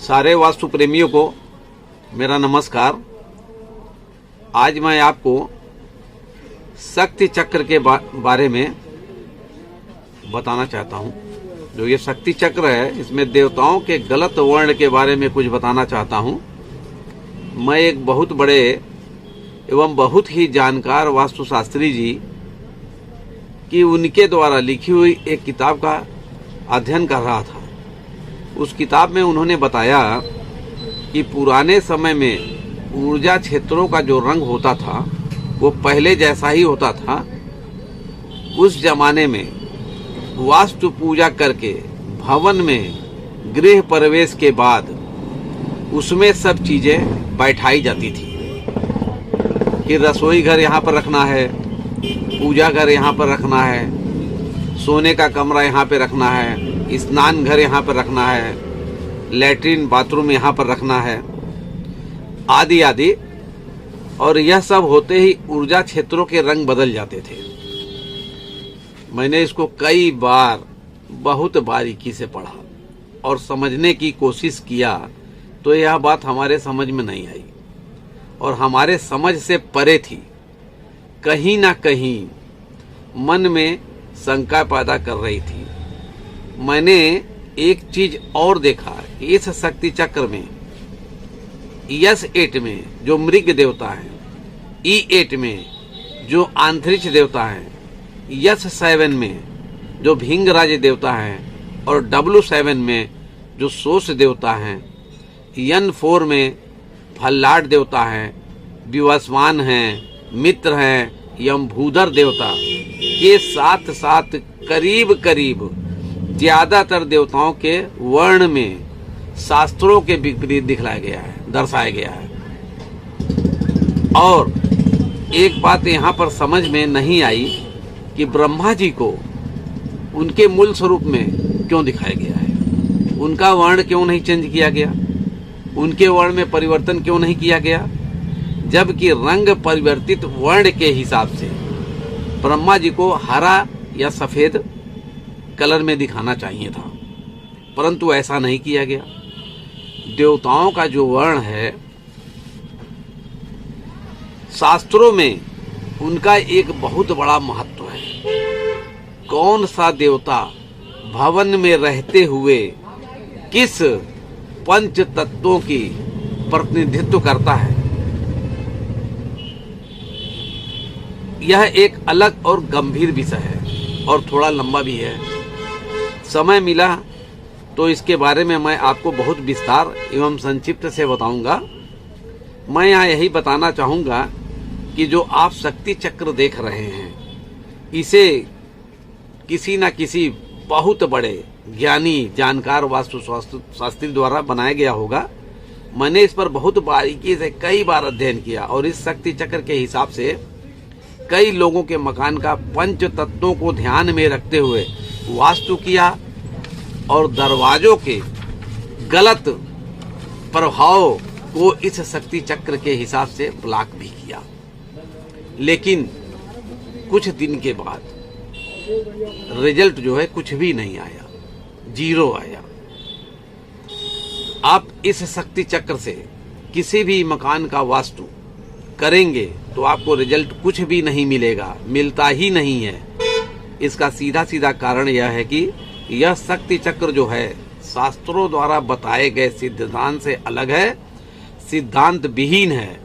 सारे वास्तु प्रेमियों को मेरा नमस्कार। आज मैं आपको शक्ति चक्र के बारे में बताना चाहता हूं। जो ये शक्ति चक्र है, इसमें देवताओं के गलत वर्ण के बारे में कुछ बताना चाहता हूं। मैं एक बहुत बड़े एवं बहुत ही जानकार वास्तुशास्त्री जी की उनके द्वारा लिखी हुई एक किताब का अध्ययन कर रहा था। उस किताब में उन्होंने बताया कि पुराने समय में ऊर्जा क्षेत्रों का जो रंग होता था वो पहले जैसा ही होता था। उस जमाने में वास्तु पूजा करके भवन में गृह प्रवेश के बाद उसमें सब चीजें बैठाई जाती थी कि रसोई घर यहाँ पर रखना है, पूजा घर यहाँ पर रखना है, सोने का कमरा यहाँ पे रखना है, स्नान घर यहाँ पर रखना है, लैट्रिन बाथरूम यहाँ पर रखना है, आदि आदि। और यह सब होते ही ऊर्जा क्षेत्रों के रंग बदल जाते थे। मैंने इसको कई बार बहुत बारीकी से पढ़ा और समझने की कोशिश किया, तो यह बात हमारे समझ में नहीं आई और हमारे समझ से परे थी। कहीं ना कहीं मन में शंका पैदा कर रही थी। मैंने एक चीज और देखा कि इस शक्ति चक्र में यस-8 में जो मृग देवता है, ई-8 में जो अंतरिक्ष देवता है, यस-7 में जो भिंगराज देवता है और W-7 में जो सोस देवता है, यन-4 में भल्लाट देवता है, विवस्वान है, मित्र है, यमभूधर देवता के साथ साथ करीब करीब ज्यादातर देवताओं के वर्ण में शास्त्रों के विपरीत दिखलाया गया है, दर्शाया गया है। और एक बात यहाँ पर समझ में नहीं आई कि ब्रह्मा जी को उनके मूल स्वरूप में क्यों दिखाया गया है, उनका वर्ण क्यों नहीं चेंज किया गया, उनके वर्ण में परिवर्तन क्यों नहीं किया गया, जबकि रंग परिवर्तित वर्ण के हिसाब से ब्रह्मा जी को हरा या सफेद कलर में दिखाना चाहिए था, परंतु ऐसा नहीं किया गया। देवताओं का जो वर्ण है, शास्त्रों में उनका एक बहुत बड़ा महत्व है। कौन सा देवता भवन में रहते हुए किस पंच तत्वों की प्रतिनिधित्व करता है, यह एक अलग और गंभीर विषय है और थोड़ा लंबा भी है। समय मिला तो इसके बारे में मैं आपको बहुत विस्तार एवं संक्षिप्त से बताऊंगा। मैं यहाँ यही बताना चाहूँगा कि जो आप शक्ति चक्र देख रहे हैं, इसे किसी न किसी बहुत बड़े ज्ञानी जानकार वास्तुशास्त्री द्वारा बनाया गया होगा। मैंने इस पर बहुत बारीकी से कई बार अध्ययन किया और इस शक्ति चक्र के हिसाब से कई लोगों के मकान का पंच तत्वों को ध्यान में रखते हुए वास्तु किया और दरवाजों के गलत प्रभाव को इस शक्ति चक्र के हिसाब से ब्लॉक भी किया। लेकिन कुछ दिन के बाद रिजल्ट जो है कुछ भी नहीं आया, जीरो आया। आप इस शक्ति चक्र से किसी भी मकान का वास्तु करेंगे तो आपको रिजल्ट कुछ भी नहीं मिलेगा, मिलता ही नहीं है। इसका सीधा सीधा कारण यह है कि यह शक्ति चक्र जो है शास्त्रों द्वारा बताए गए सिद्धांत से अलग है, सिद्धांत विहीन है।